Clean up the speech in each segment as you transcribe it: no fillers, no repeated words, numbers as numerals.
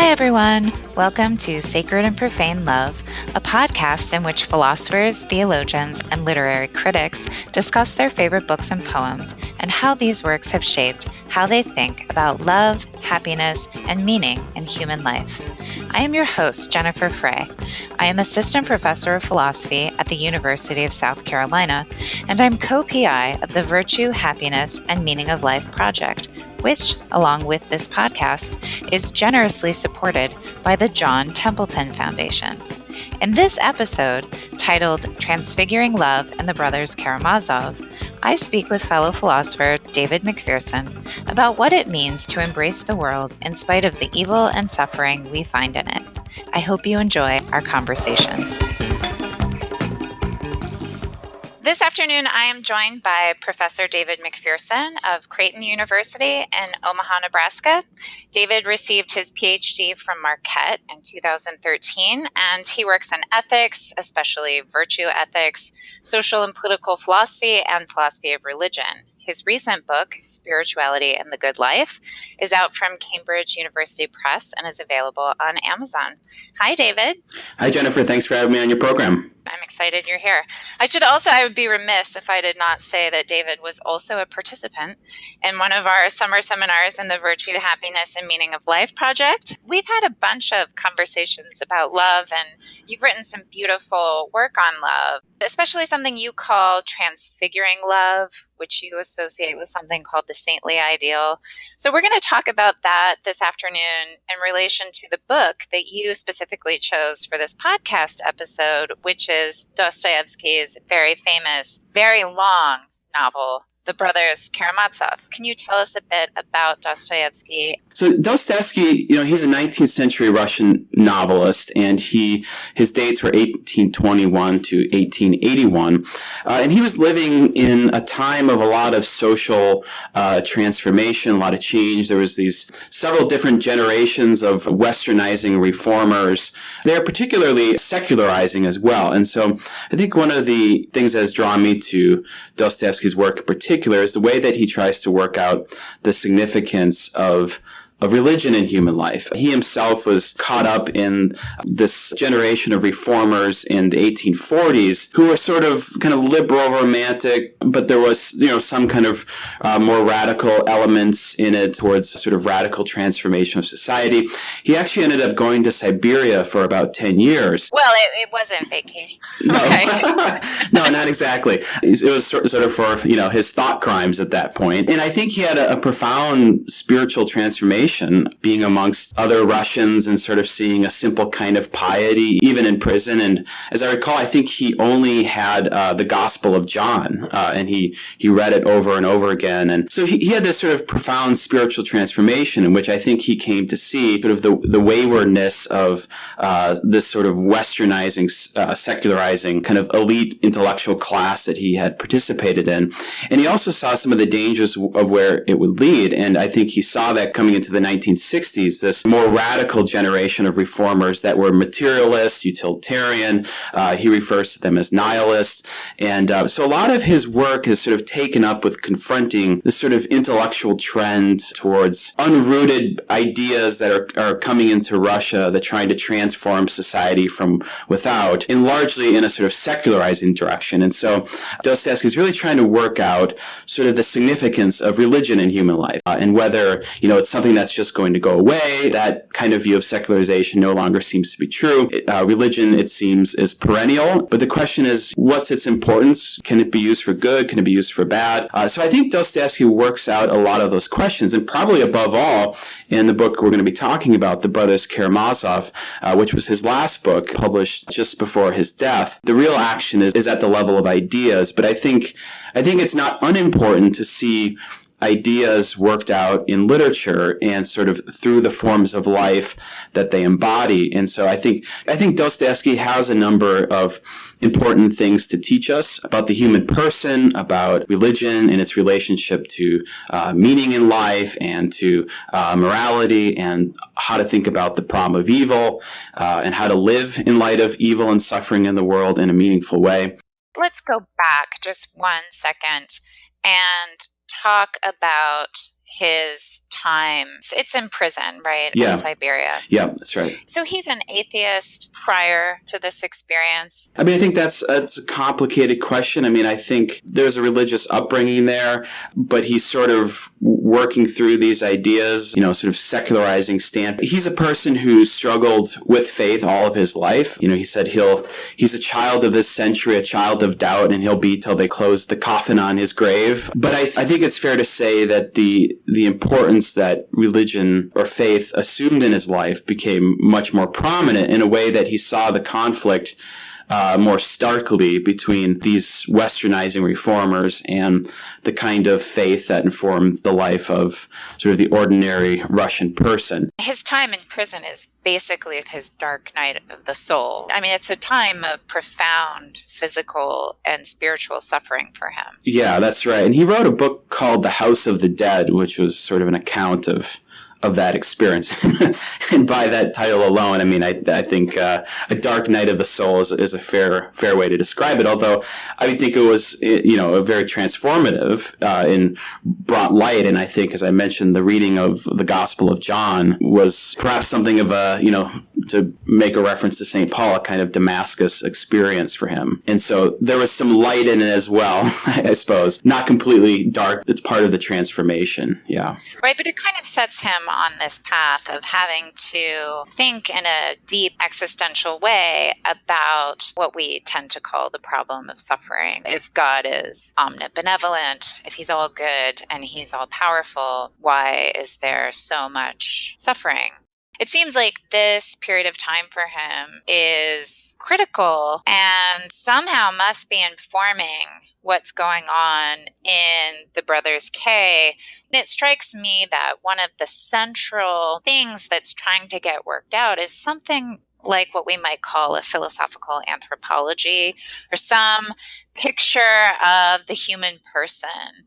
Hi, everyone. Welcome to Sacred and Profane Love, a podcast in which philosophers, theologians, and literary critics discuss their favorite books and poems and how these works have shaped how they think about love, happiness, and meaning in human life. I am your host, Jennifer Frey. I am Assistant Professor of Philosophy at the University of South Carolina, and I'm co-PI of the Virtue, Happiness, and Meaning of Life project, which, along with this podcast, is generously supported by the John Templeton Foundation. In this episode, titled Transfiguring Love and the Brothers Karamazov, I speak with fellow philosopher David McPherson about what it means to embrace the world in spite of the evil and suffering we find in it. I hope you enjoy our conversation. This afternoon, I am joined by Professor David McPherson of Creighton University in Omaha, Nebraska. David received his PhD from Marquette in 2013, and he works in ethics, especially virtue ethics, social and political philosophy, and philosophy of religion. His recent book, Spirituality and the Good Life, is out from Cambridge University Press and is available on Amazon. Hi, David. Hi, Jennifer. Thanks for having me on your program. I'm excited you're here. I would be remiss if I did not say that David was also a participant in one of our summer seminars in the Virtue, Happiness, and Meaning of Life project. We've had a bunch of conversations about love, and you've written some beautiful work on love, especially something you call transfiguring love, which you associate with something called the saintly ideal. So we're going to talk about that this afternoon in relation to the book that you specifically chose for this podcast episode, which is Dostoyevsky's very famous, very long novel, The Brothers Karamazov. Can you tell us a bit about Dostoyevsky? So Dostoyevsky, he's a 19th century Russian novelist, and his dates were 1821 to 1881. And he was living in a time of a lot of social transformation, a lot of change. There was these several different generations of westernizing reformers. They're particularly secularizing as well. And so I think one of the things that has drawn me to Dostoyevsky's work in particular is the way that he tries to work out the significance of religion in human life. He himself was caught up in this generation of reformers in the 1840s who were sort of kind of liberal, romantic, but there was, some kind of more radical elements in it towards sort of radical transformation of society. He actually ended up going to Siberia for about 10 years. Well, it wasn't vacation. No, Right? no, not exactly. It was sort of for, his thought crimes at that point. And I think he had a profound spiritual transformation, being amongst other Russians and sort of seeing a simple kind of piety, even in prison. And as I recall, I think he only had the Gospel of John, and he read it over and over again. And so he had this sort of profound spiritual transformation in which I think he came to see sort of the waywardness of this sort of westernizing, secularizing kind of elite intellectual class that he had participated in. And he also saw some of the dangers of where it would lead. And I think he saw that coming into the 1960s, this more radical generation of reformers that were materialist, utilitarian. He refers to them as nihilists. And so a lot of his work is sort of taken up with confronting this sort of intellectual trend towards unrooted ideas that are coming into Russia that trying to transform society from without, and largely in a sort of secularizing direction. And so Dostoyevsky is really trying to work out sort of the significance of religion in human life, and whether, it's something that's just going to go away. That kind of view of secularization no longer seems to be true. Religion, it seems, is perennial. But the question is, what's its importance? Can it be used for good? Can it be used for bad? So I think Dostoyevsky works out a lot of those questions. And probably above all, in the book we're going to be talking about, The Brothers Karamazov, which was his last book, published just before his death, the real action is at the level of ideas. But I think it's not unimportant to see ideas worked out in literature and sort of through the forms of life that they embody. And so I think Dostoyevsky has a number of important things to teach us about the human person, about religion and its relationship to meaning in life and to morality, and how to think about the problem of evil and how to live in light of evil and suffering in the world in a meaningful way. Let's go back just 1 second and talk about his time. It's in prison, right? Yeah. In Siberia. Yeah, that's right. So he's an atheist prior to this experience. I mean, I think that's a complicated question. I mean, I think there's a religious upbringing there, but he's sort of working through these ideas, sort of secularizing stance. He's a person who struggled with faith all of his life. He said he's a child of this century, a child of doubt, and he'll be till they close the coffin on his grave. But I think it's fair to say that the importance that religion or faith assumed in his life became much more prominent in a way that he saw the conflict more starkly between these westernizing reformers and the kind of faith that informed the life of sort of the ordinary Russian person. His time in prison is basically his dark night of the soul. I mean, it's a time of profound physical and spiritual suffering for him. Yeah, that's right. And he wrote a book called The House of the Dead, which was sort of an account of that experience. And by that title alone, I mean, I think A Dark Night of the Soul is a fair way to describe it, although I think it was, a very transformative and brought light. And I think, as I mentioned, the reading of the Gospel of John was perhaps something of a, to make a reference to St. Paul, a kind of Damascus experience for him. And so there was some light in it as well, I suppose. Not completely dark. It's part of the transformation. Yeah. Right, but it kind of sets him on this path of having to think in a deep existential way about what we tend to call the problem of suffering. If God is omnibenevolent, if he's all good and he's all powerful, why is there so much suffering? It seems like this period of time for him is critical and somehow must be informing what's going on in the Brothers K. And it strikes me that one of the central things that's trying to get worked out is something like what we might call a philosophical anthropology, or some picture of the human person.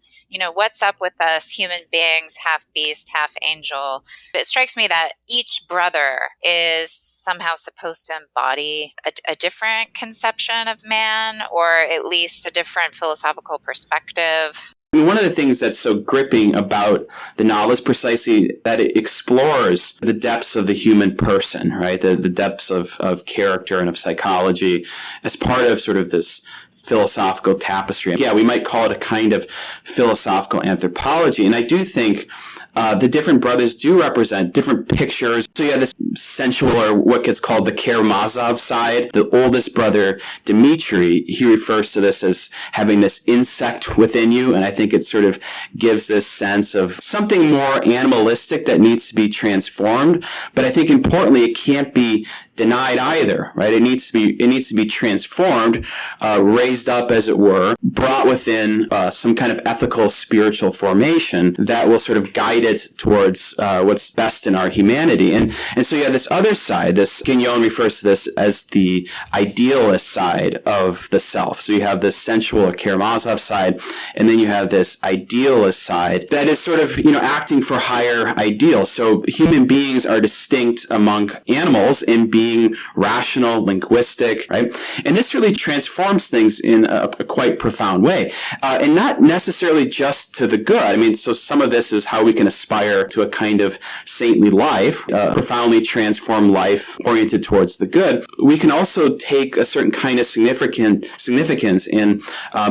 What's up with us human beings, half beast, half angel? It strikes me that each brother is somehow supposed to embody a different conception of man, or at least a different philosophical perspective. One of the things that's so gripping about the novel is precisely that it explores the depths of the human person, right? The depths of character and of psychology as part of sort of this philosophical tapestry. Yeah, we might call it a kind of philosophical anthropology. And I do think the different brothers do represent different pictures. So you have this sensual, or what gets called the Karamazov side. The oldest brother, Dmitri, he refers to this as having this insect within you. And I think it sort of gives this sense of something more animalistic that needs to be transformed. But I think importantly, it can't be denied either, right? It needs to be transformed, raised up, as it were, brought within some kind of ethical, spiritual formation that will sort of guide it towards what's best in our humanity. And so you have this other side. This Guignon refers to this as the idealist side of the self. So you have this sensual or Karamazov side, and then you have this idealist side that is sort of acting for higher ideals. So human beings are distinct among animals in being rational, linguistic, right? And this really transforms things in a quite profound way, and not necessarily just to the good. I mean, so some of this is how we can aspire to a kind of saintly life, profoundly transformed life oriented towards the good. We can also take a certain kind of significance in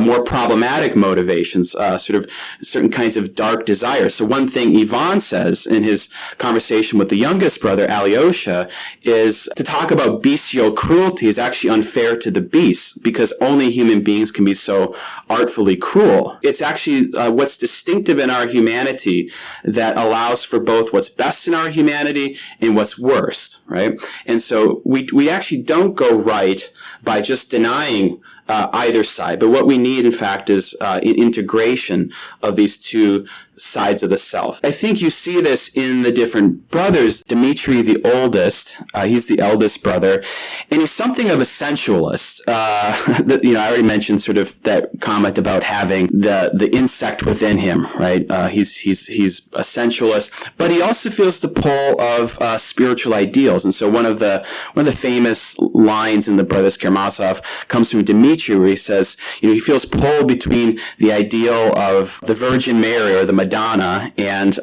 more problematic motivations, sort of certain kinds of dark desires. So one thing Ivan says in his conversation with the youngest brother, Alyosha, is to talk about bestial cruelty is actually unfair to the beasts, because only human beings can be so artfully cruel. It's actually what's distinctive in our humanity that allows for both what's best in our humanity and what's worst, right? And so we actually don't go right by just denying either side. But what we need, in fact, is an integration of these two sides of the self. I think you see this in the different brothers. Dmitri, the oldest, he's the eldest brother, and he's something of a sensualist. I already mentioned sort of that comment about having the insect within him, right? He's a sensualist, but he also feels the pull of spiritual ideals. And so one of the famous lines in the Brothers Karamazov comes from Dmitri, Dmitri, where he says, he feels pulled between the ideal of the Virgin Mary or the Madonna and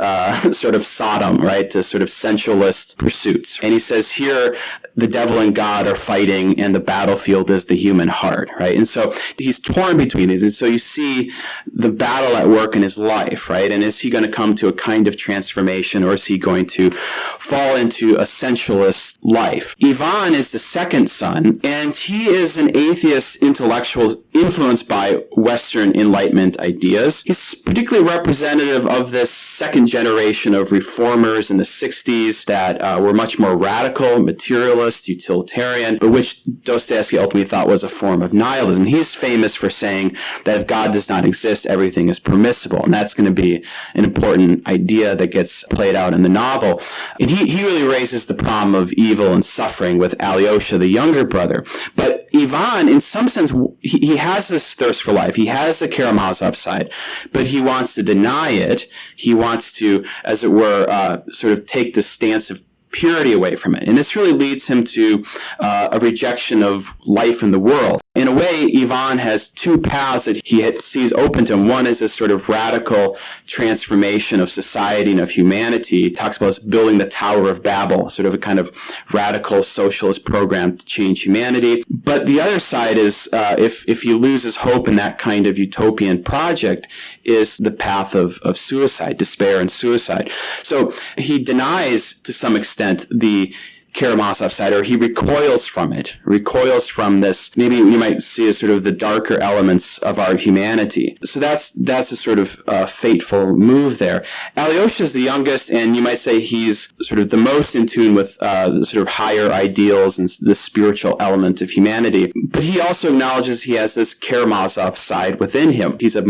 sort of Sodom, right, to sort of sensualist pursuits. And he says here, the devil and God are fighting, and the battlefield is the human heart, right? And so he's torn between these. And so you see the battle at work in his life, right? And is he going to come to a kind of transformation, or is he going to fall into a sensualist life? Ivan is the second son, and he is an atheist intellectual influenced by Western Enlightenment ideas. He's particularly representative of this second generation of reformers in the 60s that were much more radical, materialist, utilitarian, but which Dostoyevsky ultimately thought was a form of nihilism. He's famous for saying that if God does not exist, everything is permissible. And that's going to be an important idea that gets played out in the novel. And he really raises the problem of evil and suffering with Alyosha, the younger brother. But Ivan, in some sense, he has this thirst for life. He has the Karamazov side, but he wants to deny it. He wants to, as it were, sort of take the stance of purity away from it. And this really leads him to a rejection of life in the world. In a way, Ivan has two paths that he sees open to him. One is this sort of radical transformation of society and of humanity. He talks about building the Tower of Babel, sort of a kind of radical socialist program to change humanity. But the other side is, if he loses hope in that kind of utopian project, is the path of suicide, despair and suicide. So he denies, to some extent, the Karamazov side, or he recoils from it, recoils from this, maybe you might see as sort of the darker elements of our humanity. So that's a sort of fateful move there. Alyosha is the youngest, and you might say he's sort of the most in tune with the sort of higher ideals and the spiritual element of humanity. But he also acknowledges he has this Karamazov side within him. He's a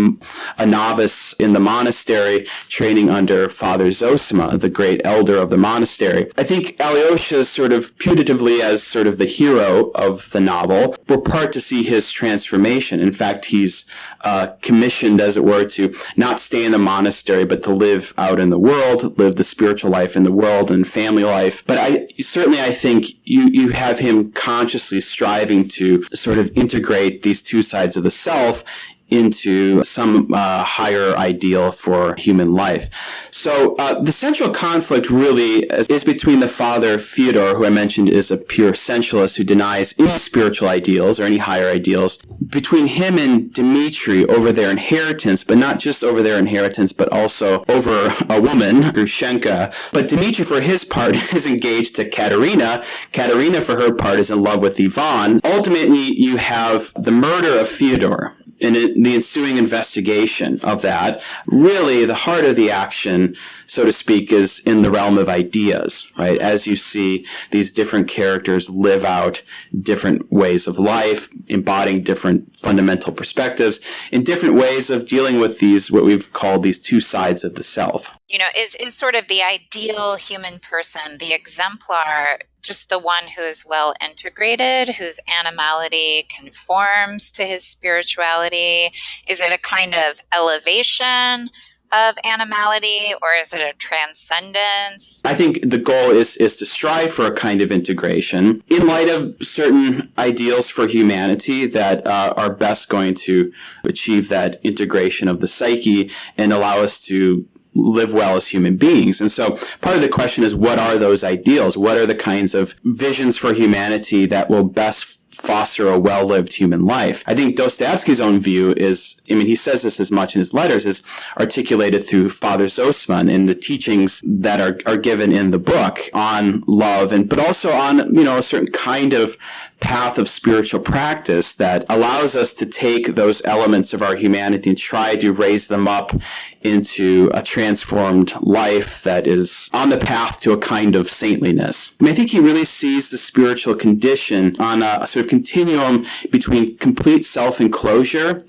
novice in the monastery, training under Father Zosima, the great elder of the monastery. I think Alyosha's sort of putatively as sort of the hero of the novel. We're part to see his transformation. In fact, he's commissioned, as it were, to not stay in the monastery, but to live out in the world, live the spiritual life in the world and family life. But I think you have him consciously striving to sort of integrate these two sides of the self into some higher ideal for human life. So the central conflict really is between the father, Fyodor, who I mentioned is a pure sensualist who denies any spiritual ideals or any higher ideals, between him and Dmitri over their inheritance, but not just over their inheritance, but also over a woman, Grushenka. But Dmitri, for his part, is engaged to Katerina. Katerina, for her part, is in love with Ivan. Ultimately, you have the murder of Fyodor. In the ensuing investigation of that, really the heart of the action, so to speak, is in the realm of ideas, right? As you see these different characters live out different ways of life, embodying different fundamental perspectives, in different ways of dealing with these, what we've called these two sides of the self. Is sort of the ideal human person, the exemplar, just the one who is well integrated, whose animality conforms to his spirituality? Is it a kind of elevation of animality, or is it a transcendence? I think the goal is to strive for a kind of integration in light of certain ideals for humanity that are best going to achieve that integration of the psyche and allow us to live well as human beings. And so part of the question is, what are those ideals? What are the kinds of visions for humanity that will best foster a well-lived human life? I think Dostoyevsky's own view is, he says this as much in his letters, is articulated through Father Zosima in the teachings that are given in the book on love, but also on, a certain kind of path of spiritual practice that allows us to take those elements of our humanity and try to raise them up into a transformed life that is on the path to a kind of saintliness. I think he really sees the spiritual condition on a sort of continuum between complete self-enclosure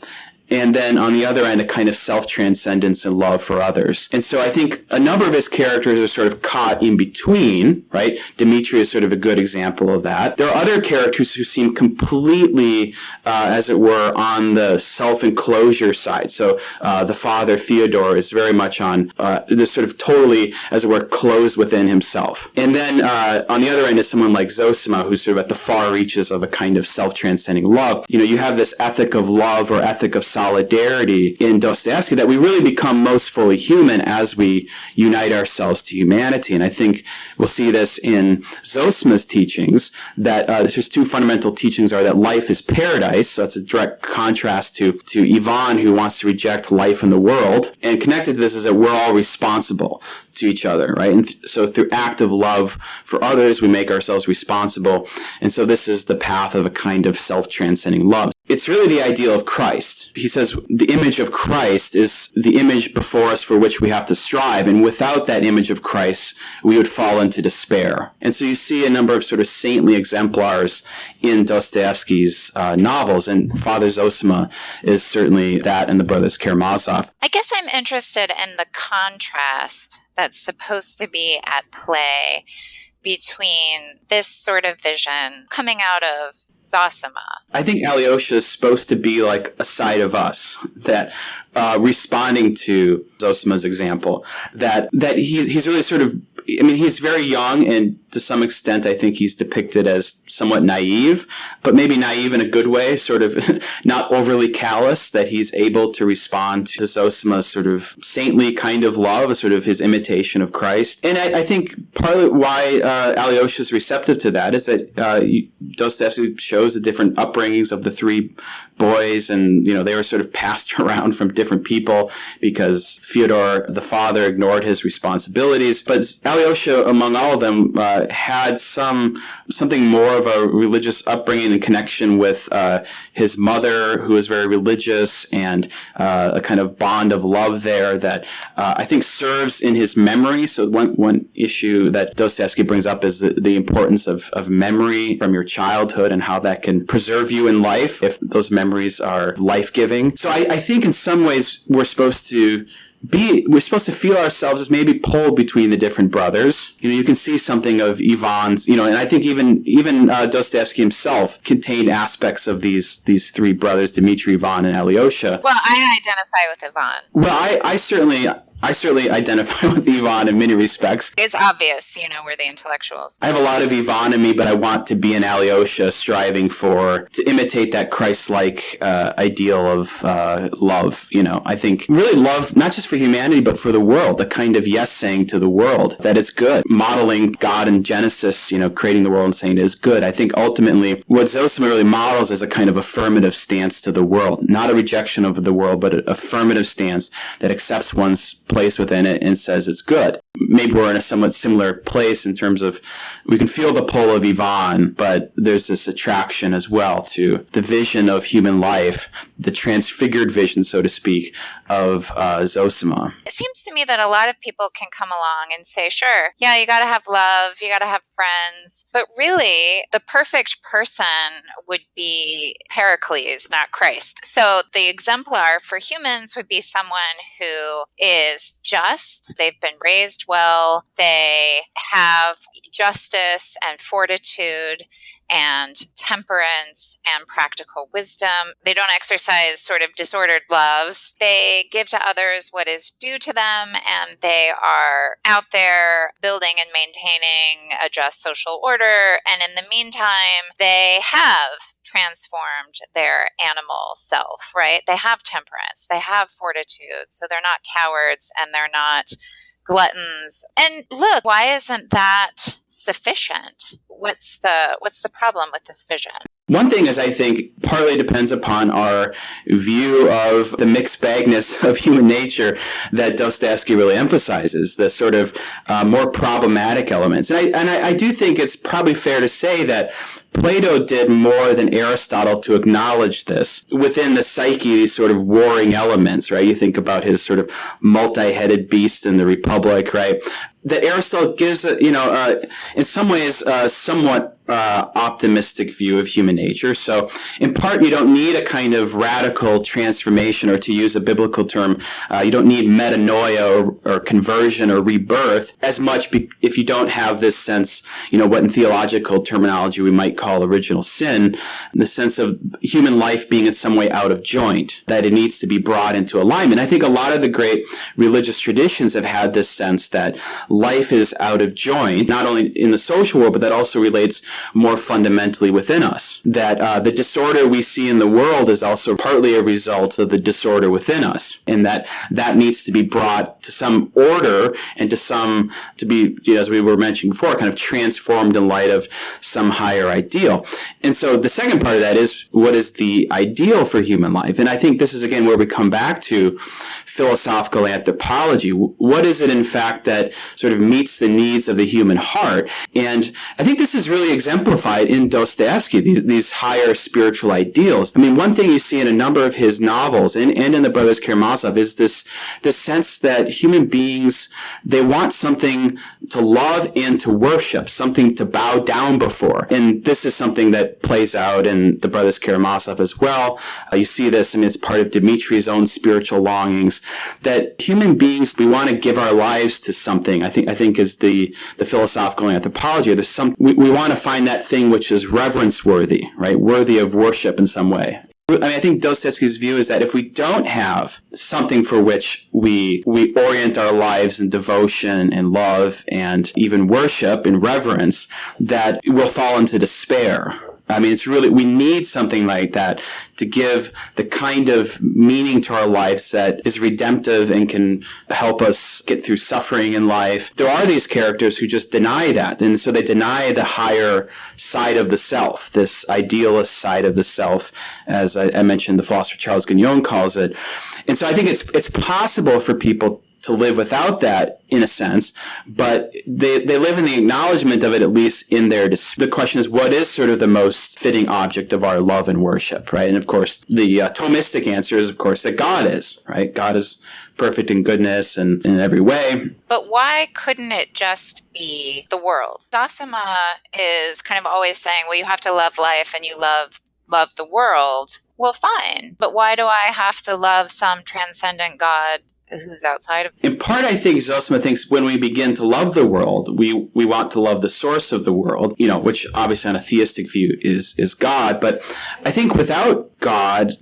and then on the other end, a kind of self-transcendence and love for others. And so I think a number of his characters are sort of caught in between, right? Dmitri is sort of a good example of that. There are other characters who seem completely, as it were, on the self-enclosure side. So the father, Fyodor, is very much on this sort of totally, as it were, closed within himself. And then on the other end is someone like Zosima, who's sort of at the far reaches of a kind of self-transcending love. You have this ethic of love or ethic of solidarity in Dostoyevsky that we really become most fully human as we unite ourselves to humanity. And I think we'll see this in Zosima's teachings, that his two fundamental teachings are that life is paradise. So that's a direct contrast to Ivan, who wants to reject life in the world. And connected to this is that we're all responsible to each other, right? And so through active love for others, we make ourselves responsible. And so this is the path of a kind of self-transcending love. It's really the ideal of Christ. He says the image of Christ is the image before us for which we have to strive. And without that image of Christ, we would fall into despair. And so you see a number of sort of saintly exemplars in Dostoyevsky's novels. And Father Zosima is certainly that, and the brothers Karamazov. I guess I'm interested in the contrast that's supposed to be at play between this sort of vision coming out of Zosima. I think Alyosha is supposed to be like a side of us that responding to Zosima's example, that he's really sort of, he's very young, and to some extent I think he's depicted as somewhat naive, but maybe naive in a good way, sort of not overly callous, that he's able to respond to Zosima's sort of saintly kind of love, sort of his imitation of Christ. And I think partly why Alyosha is receptive to that is that Dostoyevsky shows the different upbringings of the three boys, and they were sort of passed around from different people because Fyodor, the father, ignored his responsibilities. But Alyosha, among all of them, had something more of a religious upbringing and connection with his mother, who was very religious, and a kind of bond of love there that I think serves in his memory. So one issue that Dostoyevsky brings up is the importance of memory from your childhood and how that can preserve you in life if those memories are life-giving. So I think in some ways we're supposed to feel ourselves as maybe pulled between the different brothers. You can see something of Ivan's, and I think even Dostoyevsky himself contained aspects of these three brothers, Dmitri, Ivan, and Alyosha. Well, I identify with Ivan. Well, I certainly identify with Ivan in many respects. It's obvious, we're the intellectuals. I have a lot of Ivan in me, but I want to be an Alyosha, striving to imitate that Christ-like ideal of love. I think really love, not just for humanity, but for the world, the kind of yes saying to the world that it's good. Modeling God in Genesis, creating the world and saying it is good. I think ultimately what Zosima really models is a kind of affirmative stance to the world, not a rejection of the world, but an affirmative stance that accepts one's place within it and says it's good. Maybe we're in a somewhat similar place in terms of we can feel the pull of Ivan, but there's this attraction as well to the vision of human life, the transfigured vision, so to speak, of Zosima. It seems to me that a lot of people can come along and say, sure, yeah, you got to have love, you got to have friends, but really the perfect person would be Pericles, not Christ. So the exemplar for humans would be someone who is just, they've been raised well, they have justice and fortitude and temperance and practical wisdom. They don't exercise sort of disordered loves. They give to others what is due to them, and they are out there building and maintaining a just social order. And in the meantime, they have transformed their animal self, right? They have temperance, they have fortitude, so they're not cowards and they're not gluttons. And look, why isn't that sufficient? What's the problem with this vision? One thing is, I think, partly depends upon our view of the mixed bagness of human nature that Dostoyevsky really emphasizes, the sort of more problematic elements. And I do think it's probably fair to say that Plato did more than Aristotle to acknowledge this within the psyche, these sort of warring elements, right? You think about his sort of multi-headed beast in the Republic, right? That Aristotle gives, in some ways, somewhat optimistic view of human nature. So in part, you don't need a kind of radical transformation, or to use a biblical term, you don't need metanoia or conversion or rebirth as much if you don't have this sense, what in theological terminology we might call original sin, the sense of human life being in some way out of joint, that it needs to be brought into alignment. I think a lot of the great religious traditions have had this sense that life is out of joint, not only in the social world, but that also relates more fundamentally within us. That the disorder we see in the world is also partly a result of the disorder within us, and that needs to be brought to some order and to be, as we were mentioning before, kind of transformed in light of some higher ideal. And so the second part of that is, what is the ideal for human life? And I think this is, again, where we come back to philosophical anthropology. What is it, in fact, that sort of meets the needs of the human heart? And I think this is really exemplified in Dostoyevsky, these higher spiritual ideals. I mean, one thing you see in a number of his novels and in the Brothers Karamazov is this sense that human beings, they want something to love and to worship, something to bow down before. And this is something that plays out in the Brothers Karamazov as well. You see this, and it's part of Dmitri's own spiritual longings, that human beings, we want to give our lives to something. I think is the philosophical anthropology. We want to find that thing which is reverence worthy, right? Worthy of worship in some way. I think Dostoyevsky's view is that if we don't have something for which we orient our lives in devotion and love and even worship and reverence, that we'll fall into despair. I mean, we need something like that to give the kind of meaning to our lives that is redemptive and can help us get through suffering in life. There are these characters who just deny that. And so they deny the higher side of the self, this idealist side of the self, as I mentioned, the philosopher Charles Guignon calls it. And so I think it's possible for people to live without that, in a sense, but they live in the acknowledgement of it, at least in their the question is, what is sort of the most fitting object of our love and worship, right? And of course, the Thomistic answer is, of course, that God is, right? God is perfect in goodness and in every way. But why couldn't it just be the world? Zosima is kind of always saying, well, you have to love life and you love the world. Well, fine, but why do I have to love some transcendent God who's outside of? In part, I think Zosima thinks when we begin to love the world, we want to love the source of the world, which obviously on a theistic view is God. But I think without God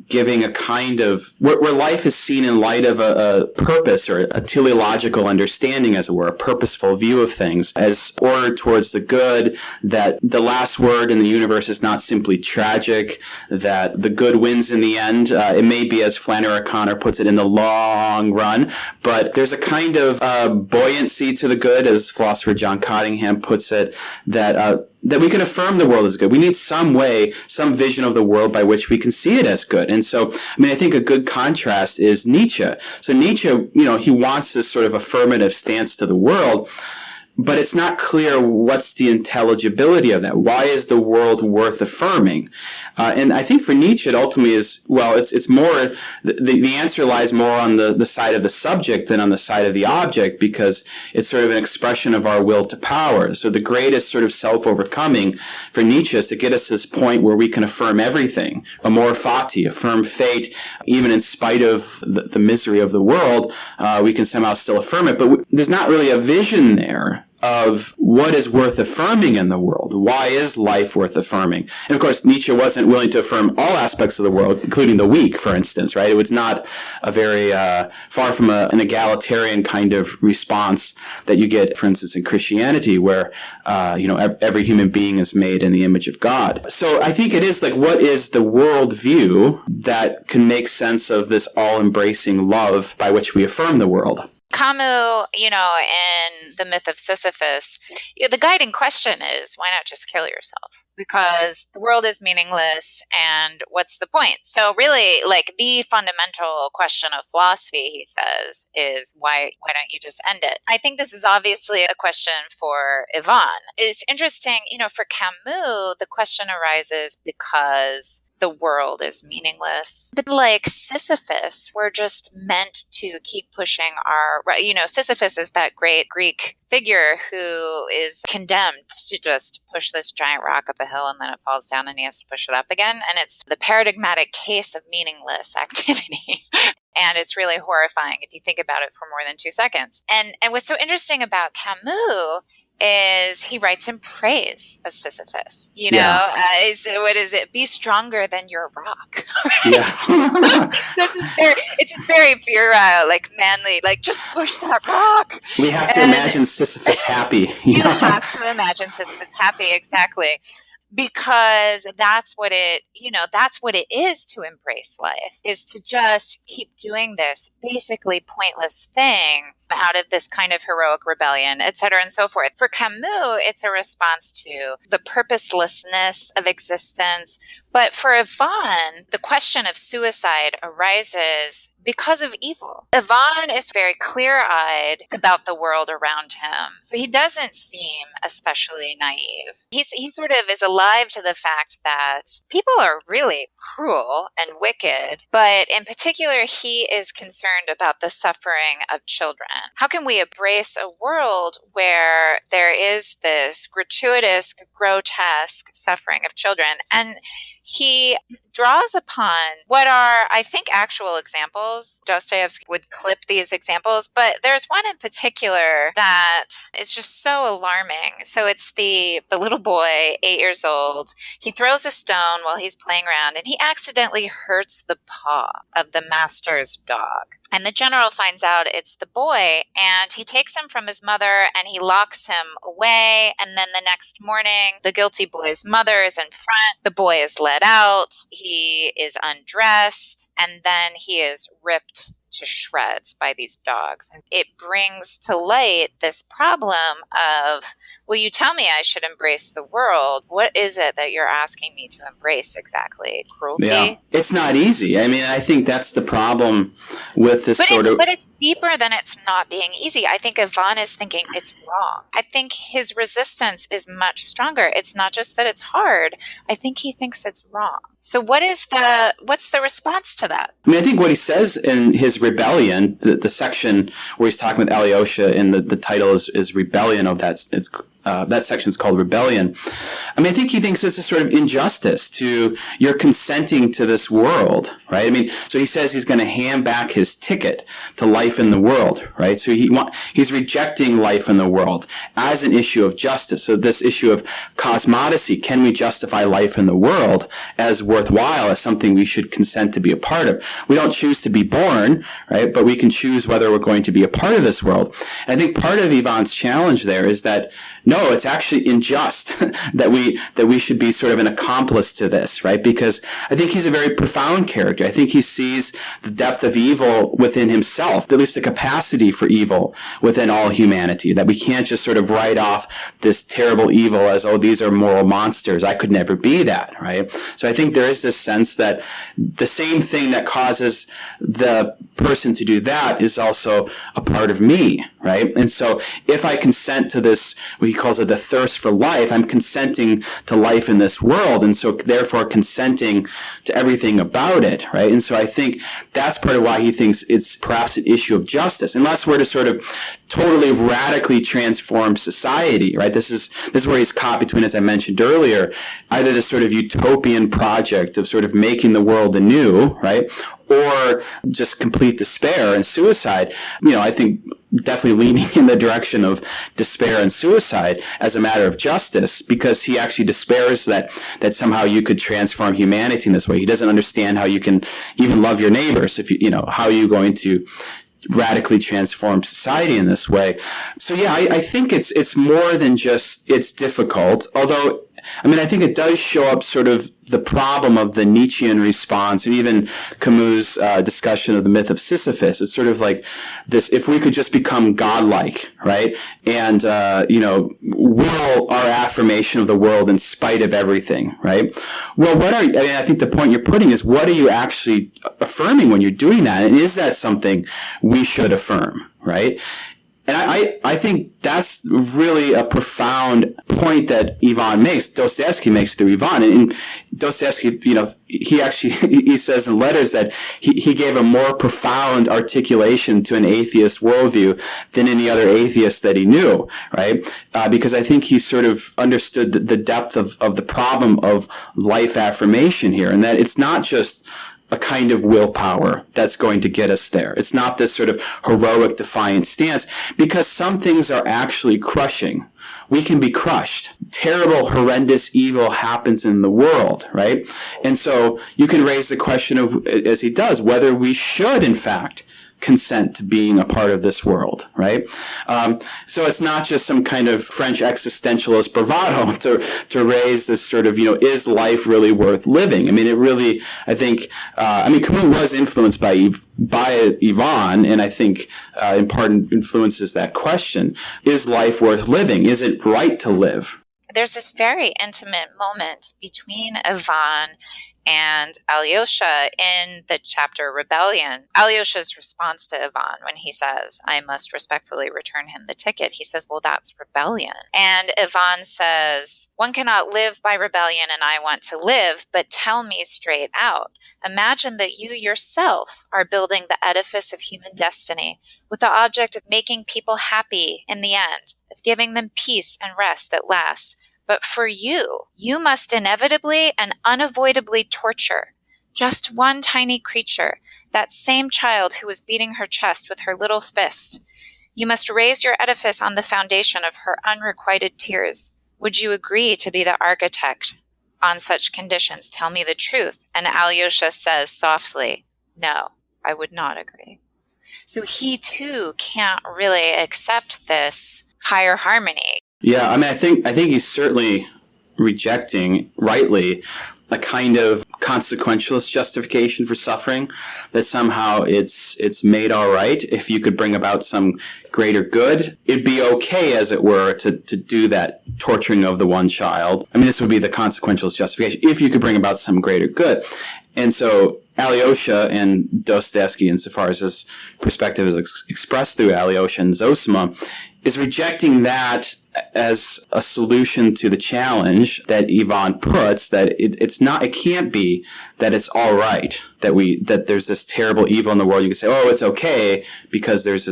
giving a kind of, where life is seen in light of a purpose or a teleological understanding, as it were, a purposeful view of things as ordered towards the good, that the last word in the universe is not simply tragic, that the good wins in the end. It may be, as Flannery O'Connor puts it, in the long run, but there's a kind of buoyancy to the good, as philosopher John Cottingham puts it, that we can affirm the world as good. We need some way, some vision of the world by which we can see it as good. And so, I think a good contrast is Nietzsche. So Nietzsche, he wants this sort of affirmative stance to the world, but it's not clear what's the intelligibility of that. Why is the world worth affirming? And I think for Nietzsche, it ultimately is, well, it's more, the answer lies more on the side of the subject than on the side of the object, because it's sort of an expression of our will to power. So the greatest sort of self-overcoming for Nietzsche is to get us to this point where we can affirm everything, amor fati, affirm fate, even in spite of the misery of the world, we can somehow still affirm it. But there's not really a vision there of what is worth affirming in the world. Why is life worth affirming? And of course, Nietzsche wasn't willing to affirm all aspects of the world, including the weak, for instance, right? It was not a very, far from an egalitarian kind of response that you get, for instance, in Christianity, where, every human being is made in the image of God. So I think it is like, what is the world view that can make sense of this all-embracing love by which we affirm the world? Camus, in the myth of Sisyphus, the guiding question is, why not just kill yourself? Because the world is meaningless, and what's the point? So really, like, the fundamental question of philosophy, he says, is why don't you just end it? I think this is obviously a question for Ivan. It's interesting, for Camus, the question arises because the world is meaningless. But like Sisyphus, we're just meant to keep pushing Sisyphus is that great Greek figure who is condemned to just push this giant rock up a hill and then it falls down and he has to push it up again. And it's the paradigmatic case of meaningless activity. And it's really horrifying if you think about it for more than 2 seconds. And what's so interesting about Camus is he writes in praise of Sisyphus. What is it? Be stronger than your rock. Yeah. It's very virile, like manly, like just push that rock. We have to imagine Sisyphus happy. You have to imagine Sisyphus happy, exactly. Because that's what it is to embrace life, is to just keep doing this basically pointless thing out of this kind of heroic rebellion, et cetera, and so forth. For Camus, it's a response to the purposelessness of existence. But for Ivan, the question of suicide arises because of evil. Ivan is very clear-eyed about the world around him. So he doesn't seem especially naive. He sort of is alive to the fact that people are really cruel and wicked, but in particular, he is concerned about the suffering of children. How can we embrace a world where there is this gratuitous, grotesque suffering of children? And he draws upon what are, I think, actual examples. Dostoyevsky would clip these examples, but there's one in particular that is just so alarming. So it's the little boy, 8 years old. He throws a stone while he's playing around, and he accidentally hurts the paw of the master's dog. And the general finds out it's the boy, and he takes him from his mother and he locks him away. And then the next morning, the guilty boy's mother is in front. The boy is led out. He is undressed, and then he is ripped to shreds by these dogs. And it brings to light this problem of, well, you tell me I should embrace the world. What is it that you're asking me to embrace exactly? Cruelty? Yeah. It's not easy. I mean, I think that's the problem with this But it's deeper than it's not being easy. I think Ivan is thinking it's wrong. I think his resistance is much stronger. It's not just that it's hard. I think he thinks it's wrong. So what's the response to that? I mean, I think what he says in his Rebellion, the section where he's talking with Alyosha, and the title is Rebellion of that. That section is called Rebellion. I mean, I think he thinks it's a sort of injustice to your consenting to this world, right? I mean, so he says he's going to hand back his ticket to life in the world, right? So he's rejecting life in the world as an issue of justice. So this issue of cosmodesy, can we justify life in the world as worthwhile, as something we should consent to be a part of? We don't choose to be born, right? But we can choose whether we're going to be a part of this world. And I think part of Ivan's challenge there is that, no, it's actually unjust that we should be sort of an accomplice to this, right? Because I think he's a very profound character. I think he sees the depth of evil within himself, at least the capacity for evil within all humanity, that we can't just sort of write off this terrible evil as, oh, these are moral monsters. I could never be that, right? So I think there is this sense that the same thing that causes the person to do that is also a part of me, right? And so if I consent to this, what he calls it the thirst for life, I'm consenting to life in this world, and so therefore consenting to everything about it, right? And so I think that's part of why he thinks it's perhaps an issue of justice, unless we're to sort of totally radically transform society, right? This is where he's caught between, as I mentioned earlier, either this sort of utopian project of sort of making the world anew, right? Or just complete despair and suicide. I think definitely leaning in the direction of despair and suicide as a matter of justice, because he actually despairs that somehow you could transform humanity in this way. He doesn't understand how you can even love your neighbors if how are you going to radically transform society in this way. So yeah, I think it's more than just it's difficult, although I think it does show up sort of the problem of the Nietzschean response, and even Camus' discussion of the myth of Sisyphus. It's sort of like this: if we could just become godlike, right, and will our affirmation of the world in spite of everything, right? Well, I think the point you're putting is, what are you actually affirming when you're doing that, and is that something we should affirm, right? And I think that's really a profound point that Ivan makes, Dostoyevsky makes through Ivan. And Dostoyevsky, he says in letters that he gave a more profound articulation to an atheist worldview than any other atheist that he knew, right? Because I think he sort of understood the depth of the problem of life affirmation here, and that it's not just a kind of willpower that's going to get us there. It's not this sort of heroic, defiant stance, because some things are actually crushing. We can be crushed. Terrible, horrendous evil happens in the world, right? And so you can raise the question of, as he does, whether we should, in fact, consent to being a part of this world, right? So it's not just some kind of French existentialist bravado to raise this sort of, is life really worth living? I mean, it really, I think, Camus was influenced by Ivan, and I think in part influences that question. Is life worth living? Is it right to live? There's this very intimate moment between Ivan and Alyosha in the chapter Rebellion. Alyosha's response to Ivan when he says, I must respectfully return him the ticket, he says, well, that's rebellion. And Ivan says, one cannot live by rebellion and I want to live, but tell me straight out. Imagine that you yourself are building the edifice of human destiny with the object of making people happy in the end, of giving them peace and rest at last. But for you must inevitably and unavoidably torture just one tiny creature, that same child who was beating her chest with her little fist. You must raise your edifice on the foundation of her unrequited tears. Would you agree to be the architect on such conditions? Tell me the truth. And Alyosha says softly, no, I would not agree. So he too can't really accept this higher harmony. Yeah, I think he's certainly rejecting, rightly, a kind of consequentialist justification for suffering, that somehow it's made all right if you could bring about some greater good. It'd be okay, as it were, to do that torturing of the one child. I mean, this would be the consequentialist justification, if you could bring about some greater good. And so Alyosha and Dostoyevsky, insofar as his perspective is expressed through Alyosha and Zosima, is rejecting that as a solution to the challenge that Ivan puts, that it can't be that it's all right, that there's this terrible evil in the world. You can say, oh, it's okay because there's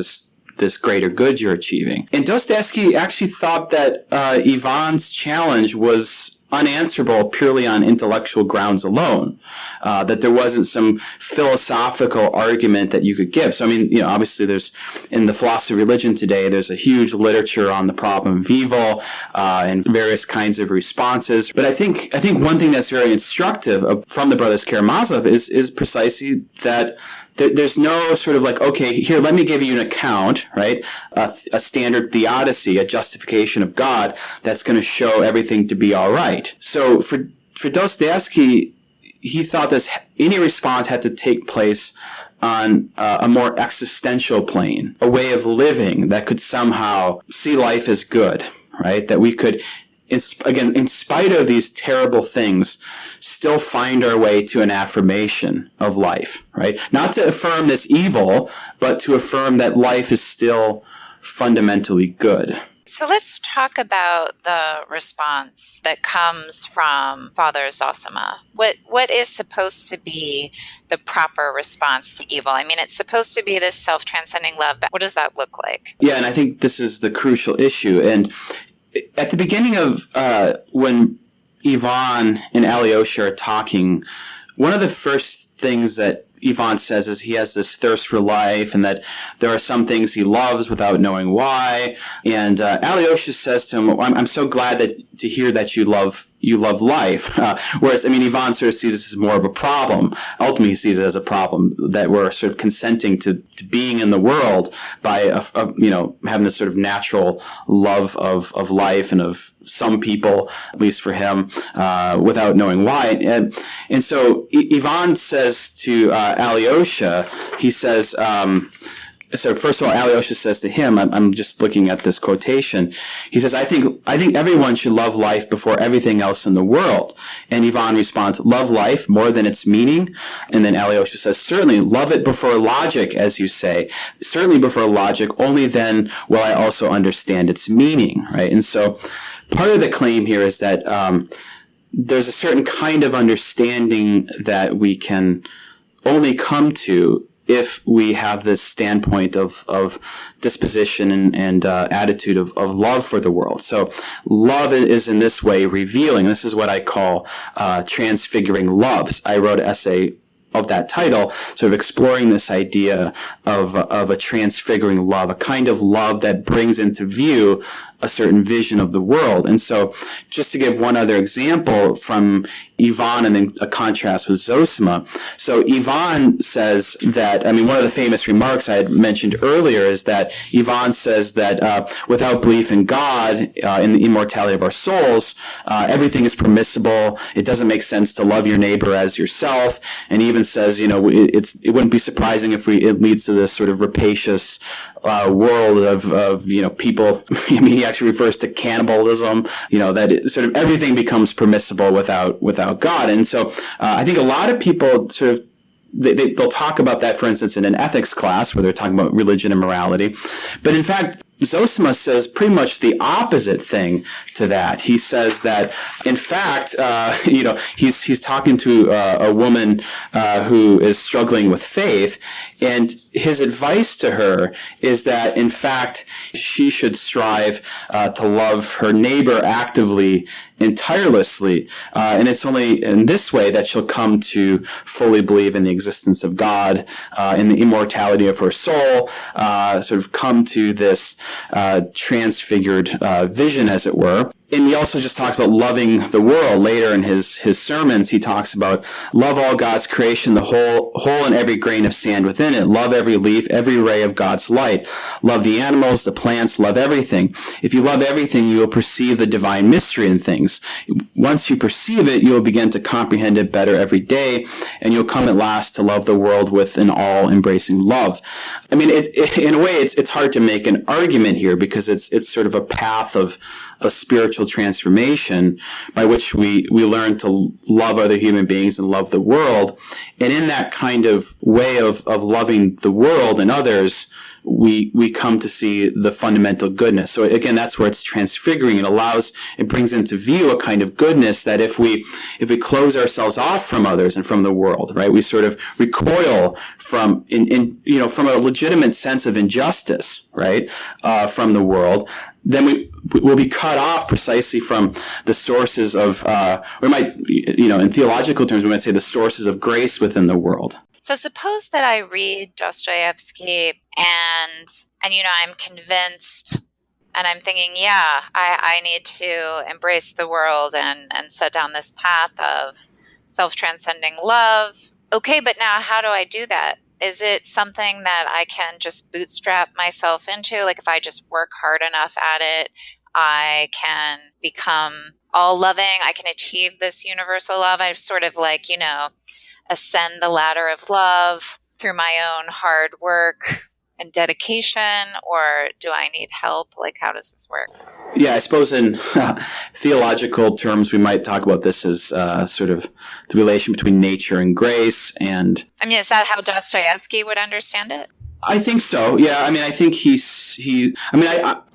this greater good you're achieving. And Dostoyevsky actually thought that Ivan's challenge was unanswerable purely on intellectual grounds alone, that there wasn't some philosophical argument that you could give. So, I mean, obviously there's, in the philosophy of religion today, there's a huge literature on the problem of evil and various kinds of responses. But I think one thing that's very instructive from the brothers Karamazov is precisely that there's no sort of like, okay, here, let me give you an account, right? A standard theodicy, a justification of God that's going to show everything to be all right. So for Dostoyevsky, he thought any response had to take place on a more existential plane, a way of living that could somehow see life as good, right? That we could, again, in spite of these terrible things, still find our way to an affirmation of life, right? Not to affirm this evil, but to affirm that life is still fundamentally good. So let's talk about the response that comes from Father Zosima. What is supposed to be the proper response to evil? I mean, it's supposed to be this self-transcending love, but what does that look like? Yeah, and I think this is the crucial issue. And at the beginning of when Ivan and Alyosha are talking, one of the first things that Ivan says is he has this thirst for life, and that there are some things he loves without knowing why. And Alyosha says to him, I'm so glad to hear that you love life. Whereas, I mean, Ivan sort of sees this as more of a problem. Ultimately, he sees it as a problem that we're sort of consenting to being in the world by, having this sort of natural love of life and of some people, at least for him, without knowing why. And so Ivan says to Alyosha, he says, So first of all, Alyosha says to him, I'm just looking at this quotation. He says, I think everyone should love life before everything else in the world. And Ivan responds, love life more than its meaning? And then Alyosha says, certainly, love it before logic, as you say. Certainly before logic, only then will I also understand its meaning, right? And so part of the claim here is that there's a certain kind of understanding that we can only come to if we have this standpoint of disposition and attitude of love for the world. So love is in this way revealing. This is what I call transfiguring love. I wrote an essay of that title, sort of exploring this idea of a transfiguring love, a kind of love that brings into view a certain vision of the world. And so just to give one other example from Ivan and then a contrast with Zosima. So Ivan says that, one of the famous remarks I had mentioned earlier is that Ivan says that without belief in God, in the immortality of our souls, everything is permissible. It doesn't make sense to love your neighbor as yourself. And he even says, it wouldn't be surprising if it leads to this sort of rapacious world of people. He actually refers to cannibalism. That sort of everything becomes permissible without God. And so I think a lot of people sort of they'll talk about that, for instance, in an ethics class where they're talking about religion and morality. But in fact, Zosima says pretty much the opposite thing to that. He says that, in fact, he's talking to a woman who is struggling with faith, and his advice to her is that, in fact, she should strive to love her neighbor actively and tirelessly, and it's only in this way that she'll come to fully believe in the existence of God, in the immortality of her soul, sort of come to this transfigured vision, as it were. And he also just talks about loving the world. Later in his sermons, he talks about love all God's creation, the whole and every grain of sand within it. Love every leaf, every ray of God's light. Love the animals, the plants, love everything. If you love everything, you will perceive the divine mystery in things. Once you perceive it, you will begin to comprehend it better every day, and you'll come at last to love the world with an all-embracing love. In a way, it's hard to make an argument here because it's sort of a path of a spiritual transformation by which we learn to love other human beings and love the world. And in that kind of way of loving the world and others, we come to see the fundamental goodness. So again, that's where it's transfiguring. It brings into view a kind of goodness that if we close ourselves off from others and from the world, right, we sort of recoil from from a legitimate sense of injustice, right, from the world, then we will be cut off precisely from the sources of, we might, in theological terms, we might say the sources of grace within the world. So suppose that I read Dostoyevsky and I'm convinced and I'm thinking, I need to embrace the world and set down this path of self-transcending love. Okay, but now how do I do that? Is it something that I can just bootstrap myself into? Like if I just work hard enough at it, I can become all loving. I can achieve this universal love. I sort of ascend the ladder of love through my own hard work and dedication, or do I need help? Like, how does this work? Yeah, I suppose in theological terms, we might talk about this as sort of the relation between nature and grace. And is that how Dostoyevsky would understand it? I think so. Yeah. I think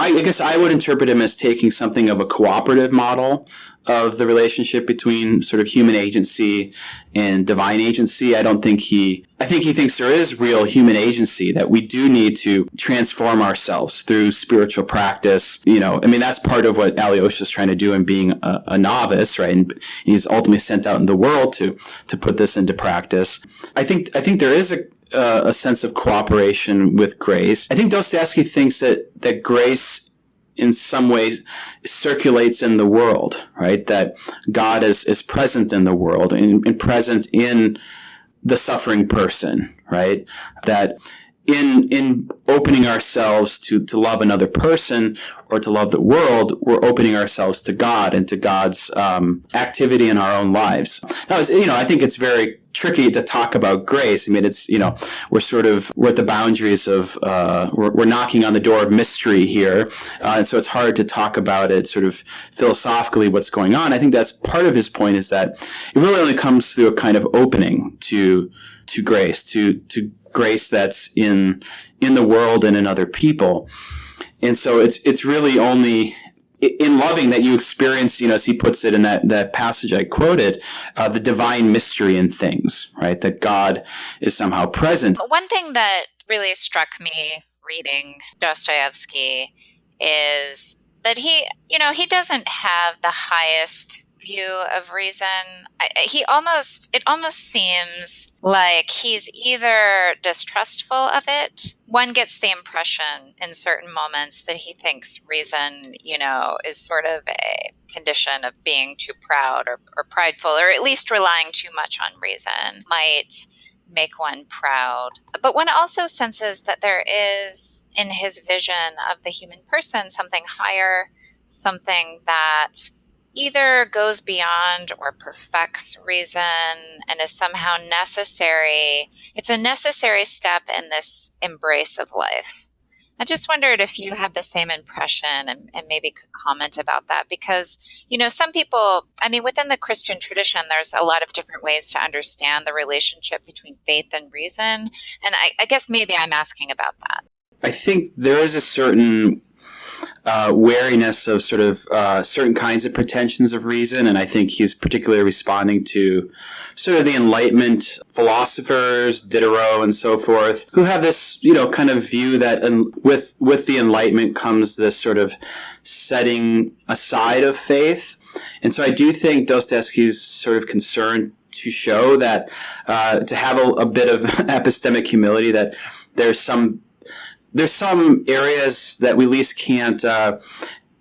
I guess I would interpret him as taking something of a cooperative model of the relationship between sort of human agency and divine agency. I think he thinks there is real human agency, that we do need to transform ourselves through spiritual practice. That's part of what Alyosha is trying to do in being a novice, right? And he's ultimately sent out in the world to put this into practice. I think there is a sense of cooperation with grace. I think Dostoyevsky thinks that grace in some ways circulates in the world, right? That God is present in the world and present in the suffering person, right? That in opening ourselves to love another person or to love the world, we're opening ourselves to God and to God's activity in our own lives. Now, I think it's very tricky to talk about grace. I mean, it's, we're at the boundaries of, we're knocking on the door of mystery here. And so it's hard to talk about it sort of philosophically, what's going on. I think that's part of his point, is that it really only comes through a kind of opening to grace, to grace that's in the world and in other people. And so it's really only in loving that you experience, as he puts it in that passage I quoted, the divine mystery in things, right? That God is somehow present. One thing that really struck me reading Dostoyevsky is that he doesn't have the highest view of reason. It almost seems like he's either distrustful of it. One gets the impression in certain moments that he thinks reason, is sort of a condition of being too proud or prideful, or at least relying too much on reason might make one proud. But one also senses that there is, in his vision of the human person, something higher, something that either goes beyond or perfects reason and is somehow necessary. It's a necessary step in this embrace of life. I just wondered if you had the same impression and maybe could comment about that, because, some people, within the Christian tradition, there's a lot of different ways to understand the relationship between faith and reason. And I guess maybe I'm asking about that. I think there is a certain wariness of sort of certain kinds of pretensions of reason, and I think he's particularly responding to sort of the Enlightenment philosophers, Diderot and so forth, who have this, kind of view that with the Enlightenment comes this sort of setting aside of faith. And so I do think Dostoyevsky's sort of concerned to show that, to have a bit of epistemic humility, that there's some areas that we at least can't,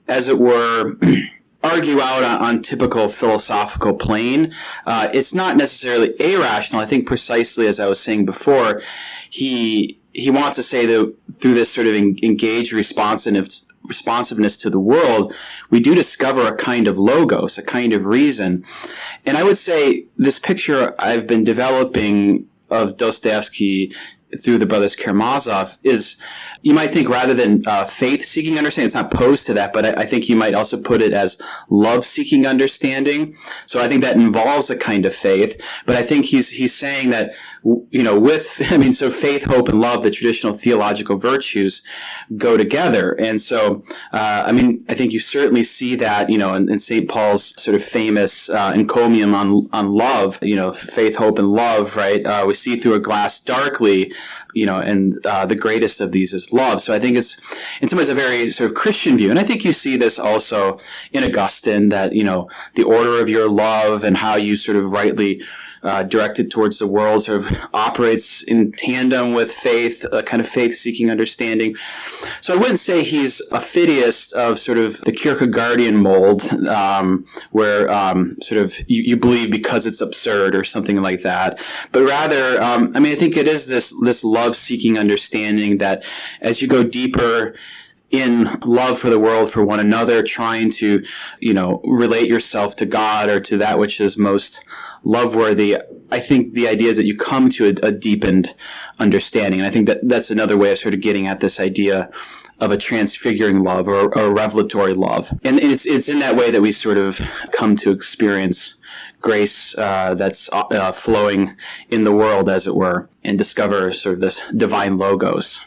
as it were, argue out on typical philosophical plane. It's not necessarily irrational. I think precisely as I was saying before, he wants to say that through this sort of engaged responsiveness to the world, we do discover a kind of logos, a kind of reason. And I would say this picture I've been developing of Dostoyevsky through the brothers Karamazov is, you might think, rather than faith-seeking understanding, it's not opposed to that, but I think you might also put it as love-seeking understanding. So I think that involves a kind of faith, but I think he's saying that, so faith, hope, and love, the traditional theological virtues, go together. And so, I think you certainly see that, in St. Paul's sort of famous encomium on love, faith, hope, and love, right? We see through a glass darkly, and the greatest of these is love. So I think it's in some ways a very sort of Christian view. And I think you see this also in Augustine, that, the order of your love and how you sort of rightly directed towards the world sort of operates in tandem with faith, a kind of faith-seeking understanding. So I wouldn't say he's a fideist of sort of the Kierkegaardian mold, where sort of you believe because it's absurd or something like that. But rather, I think it is this love-seeking understanding that as you go deeper in love for the world, for one another, trying to, relate yourself to God or to that which is most love-worthy, I think the idea is that you come to a deepened understanding. And I think that's another way of sort of getting at this idea of a transfiguring love or a revelatory love. And it's in that way that we sort of come to experience grace that's flowing in the world, as it were, and discover sort of this divine logos.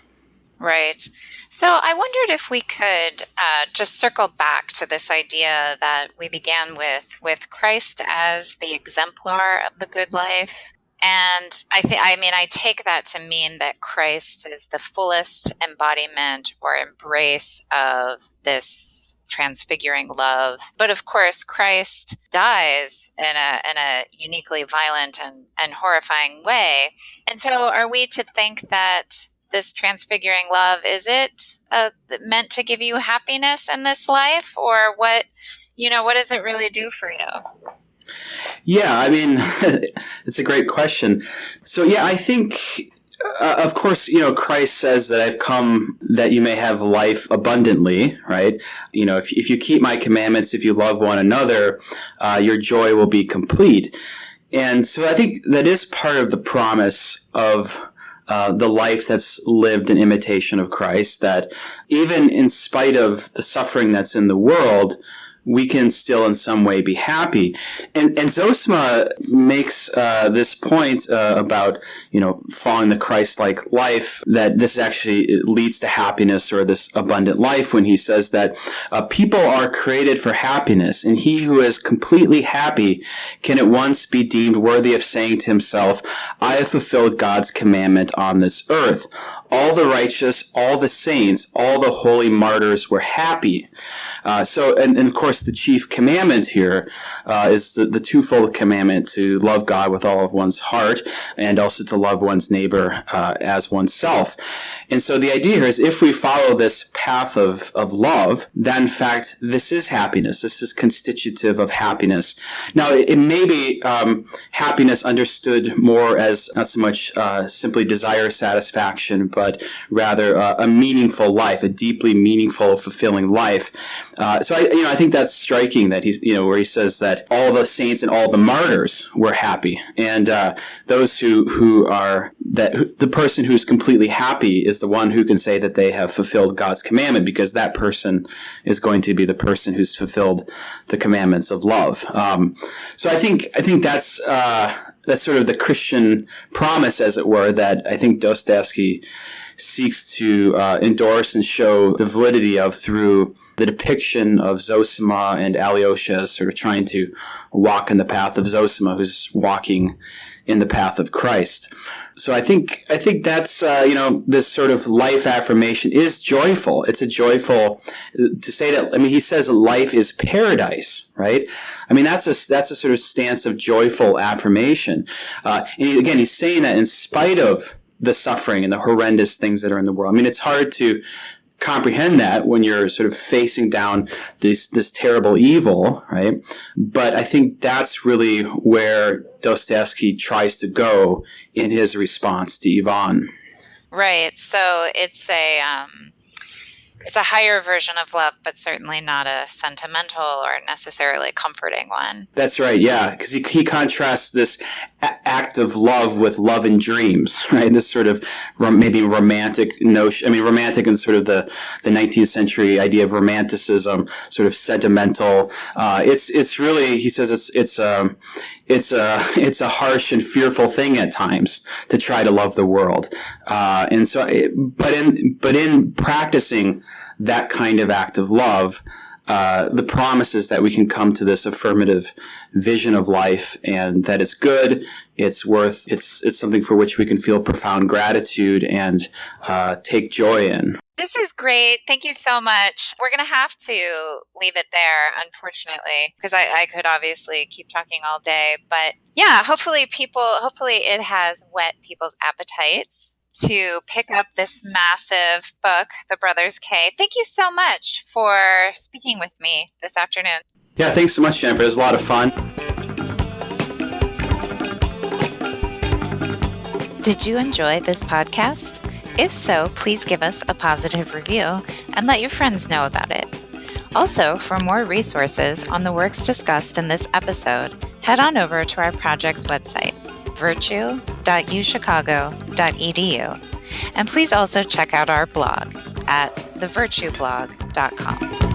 Right. So I wondered if we could just circle back to this idea that we began with Christ as the exemplar of the good life. And I take that to mean that Christ is the fullest embodiment or embrace of this transfiguring love. But of course, Christ dies in a uniquely violent and horrifying way. And so are we to think that this transfiguring love, is it meant to give you happiness in this life, or what does it really do for you? Yeah, it's a great question. So yeah, I think of course, Christ says that I've come that you may have life abundantly, right? If you keep my commandments, if you love one another, your joy will be complete. And so I think that is part of the promise of the life that's lived in imitation of Christ, that even in spite of the suffering that's in the world, we can still in some way be happy. And Zosima makes this point about, following the Christ-like life, that this actually leads to happiness or this abundant life, when he says that people are created for happiness, and he who is completely happy can at once be deemed worthy of saying to himself, I have fulfilled God's commandment on this earth. All the righteous, all the saints, all the holy martyrs were happy. And of course, the chief commandment here is the twofold commandment to love God with all of one's heart and also to love one's neighbor as oneself. And so the idea here is, if we follow this path of love, then in fact, this is happiness. This is constitutive of happiness. Now, it may be happiness understood more as not so much simply desire satisfaction, but rather a meaningful life, a deeply meaningful, fulfilling life. So I think that's striking, that he's, where he says that all the saints and all the martyrs were happy, and those who are the person who's completely happy is the one who can say that they have fulfilled God's commandment, because that person is going to be the person who's fulfilled the commandments of love. So I think that's sort of the Christian promise, as it were, that I think Dostoyevsky seeks to endorse and show the validity of through the depiction of Zosima and Alyosha as sort of trying to walk in the path of Zosima, who's walking in the path of Christ. So I think that's this sort of life affirmation is joyful. It's a joyful to say that. I mean, he says life is paradise, right? I mean, that's a sort of stance of joyful affirmation. And again, he's saying that in spite of the suffering and the horrendous things that are in the world. I mean, it's hard to comprehend that when you're sort of facing down this terrible evil, right? But I think that's really where Dostoyevsky tries to go in his response to Ivan. Right. So it's a higher version of love, but certainly not a sentimental or necessarily comforting one. That's right, yeah, because he contrasts this act of love with love in dreams, right? This sort of maybe romantic notion. I mean, romantic in sort of the 19th century idea of romanticism, sort of sentimental. It's really, he says, it's a harsh and fearful thing at times to try to love the world, and so, but in practicing that kind of act of love, the promise is that we can come to this affirmative vision of life, and that it's good, it's something for which we can feel profound gratitude and take joy in. This is great. Thank you so much. We're going to have to leave it there, unfortunately, because I could obviously keep talking all day. But yeah, hopefully it has whet people's appetites to pick up this massive book, The Brothers K. Thank you so much for speaking with me this afternoon. Yeah, thanks so much, Jennifer. It was a lot of fun. Did you enjoy this podcast? If so, please give us a positive review and let your friends know about it. Also, for more resources on the works discussed in this episode, head on over to our project's website, virtue.uchicago.edu. And please also check out our blog at thevirtueblog.com.